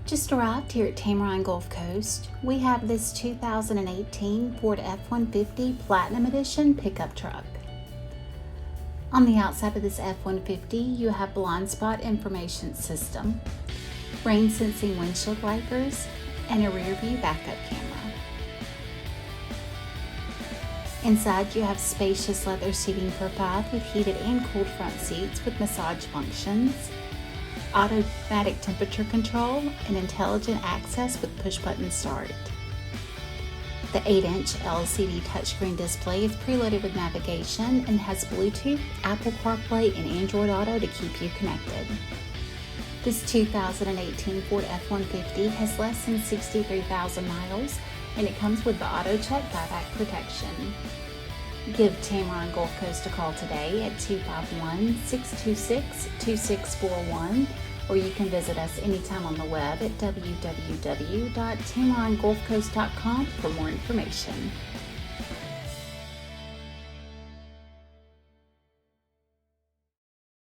Just arrived here at Tameron Gulf Coast. We have this 2018 Ford F-150 Platinum Edition pickup truck. On the outside of this F-150, you have blind spot information system, rain sensing windshield wipers, and a rear view backup camera. Inside you have spacious leather seating for 5 with heated and cooled front seats with massage functions, automatic temperature control, and intelligent access with push-button start. The 8-inch LCD touchscreen display is preloaded with navigation and has Bluetooth, Apple CarPlay, and Android Auto to keep you connected. This 2018 Ford F-150 has less than 63,000 miles, and it comes with the AutoCheck Buyback Protection. Give Tameron Gulf Coast a call today at 251-626-2641, or you can visit us anytime on the web at www.tamerongulfcoast.com for more information.